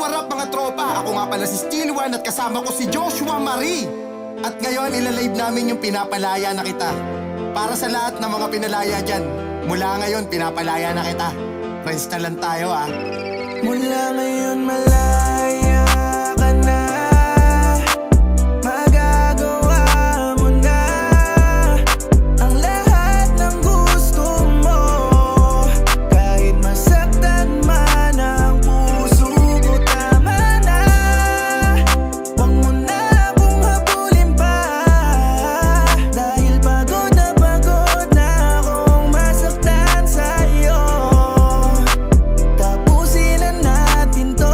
what up mga tropa? Ako nga pala si Steel One at kasama ko si Joshua Marie. At ngayon ilalive namin yung Pinapalaya na Kita. Para sa lahat ng mga pinalaya dyan, mula ngayon pinapalaya na kita. Friends na lang tayo ah. Mula ngayon malaya ka na. Magagawa mo na ang lahat ng gusto mo. Kahit masaktan man ang puso ko, tama na. Huwag mo na akong habulin pa. Dahil pagod na akong masaktan sa'yo. Tapusin na natin to.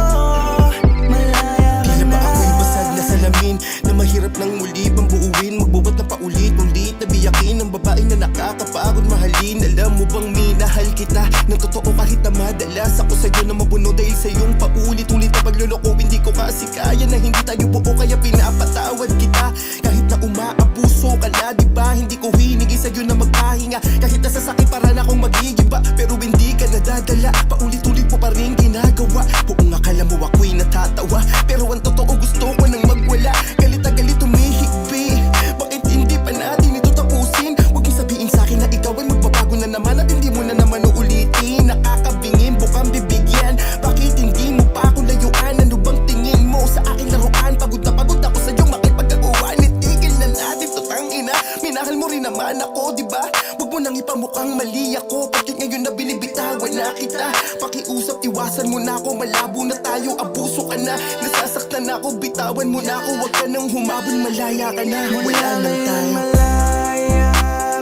Malaya ka Tila na. ba ako'y basag na salamin na mahirap nang muli pang buuin? Magbubat na paulit-ulit na biyakin ng babaeng na nakakapagod mahalin. Alam mo bang minahal kita ng totoo kahit na madalas ako sa'yo na mabuno dahil sa iyong paulit-ulit na pagluloko. Hindi ko kasi kaya na hindi tayo buo kaya pinapatawad kita. Kahit na umaabuso ka na, diba? Hindi ko hiningi sa'yo na magpahinga. Kahit na sasakit para na akong magigiba, pero hindi ka nadadala. Paulit-ulit mo pa rin ginagawa. Buong akala mo ako'y natatawa, pero ang totoo gusto ko nang magwala. Galit na galit humihigbi. Bakit hindi pa natin ito tapusin? Huwag mong sabihin sa'kin na ikaw ay magbabago na naman at hindi mo na naman uulitin. Nakakabingin, bukang bibigyan. Bakit hindi mo pa ako layuan? Ano bang tingin mo sa aking laruan? Pagod na pagod ako sa'yo makipagkakuhan. Itigil na natin to, tangina. Minahal mo rin naman ako, diba? Huwag mo nang ipamukhang mali ako. Bakit ngayon na binibitawan na kita? Pakiusap, iwasan mo na ako. Malabo na tayo, abuso ka na. Nasasaktan na ako, bitawan mo na ako. Huwag ka nang humabol, malaya ka na. Wala nang tayo. Malaya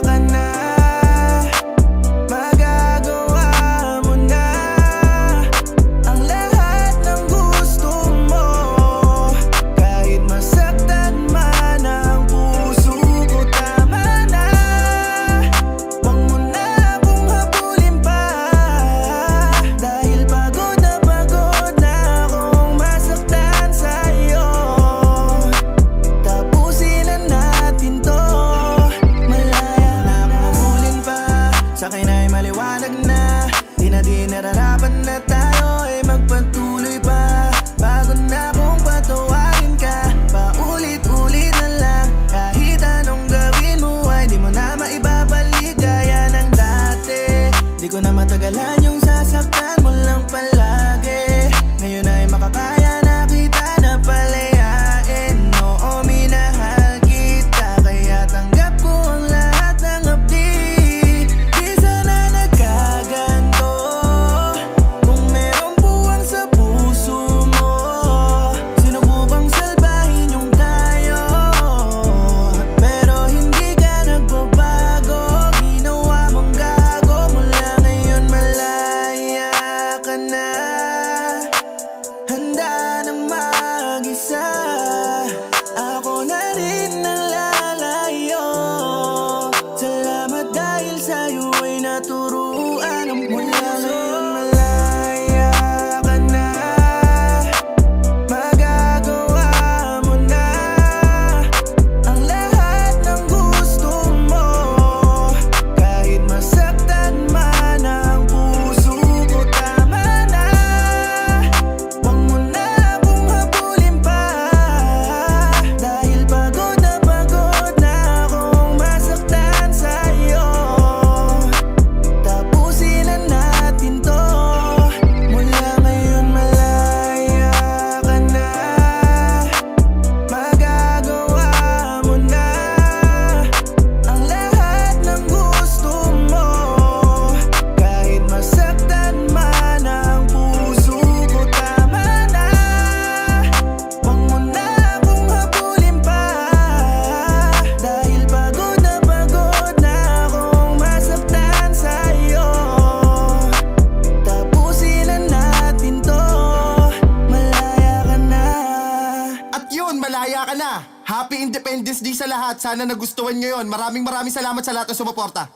ka na. Magagawa mo na ang lahat ng gusto mo. Kahit masaktan man ang puso ko, tama na. Huwag mo na akong habulin pa. Dahil pagod na akong masaktan sa'yo. Tapusin na natin to. Malaya na akong habulin pa. Sa'kin ay maliwanag na. Di na nararapat na tayo ay magpatuloy pa. Pagod na akong patawarin ka. Paulit-ulit na lang. Kahit anong gawin mo ay di mo na maibabalik gaya ng dati. Di ko na matagalan yung sasaktan mo lang palagi. Ngayon ay makakaya na kita na palayain. Oo, minahal kita kaya tanggap ko ang lahat ng update. Di sana nagkaganto kung merong buwang sa puso mo. Sinubukang salbahin yung tayo, pero hindi ka nagbabago. Ginawa mong gago. Mula ngayon malaya ka na. Handa nang mag-isa. Ako na rin ang lalayo. Salamat dahil sa'yo ay naturuan ang puso. Malaya ka na. Magagawa mo na ang lahat ng gusto mo. Kahit masaktan man ang puso ko, tama na. Huwag mo na akong habulin pa. Dahil pagod na akong masaktan sa'yo. Tapusin na natin to. Mula ngayon malaya ka na. Magagawa mo na ang lahat ng gusto mo. Kahit masaktan man ang puso ko, tama na. Huwag mo na akong habulin pa. Dahil pagod na akong masaktan sa'yo. Tapusin na natin to. Malaya ka na. At yun, malaya ka na. Happy Independence Day sa lahat. Sana nagustuhan nyo yun. Maraming salamat sa lahat ng sumuporta.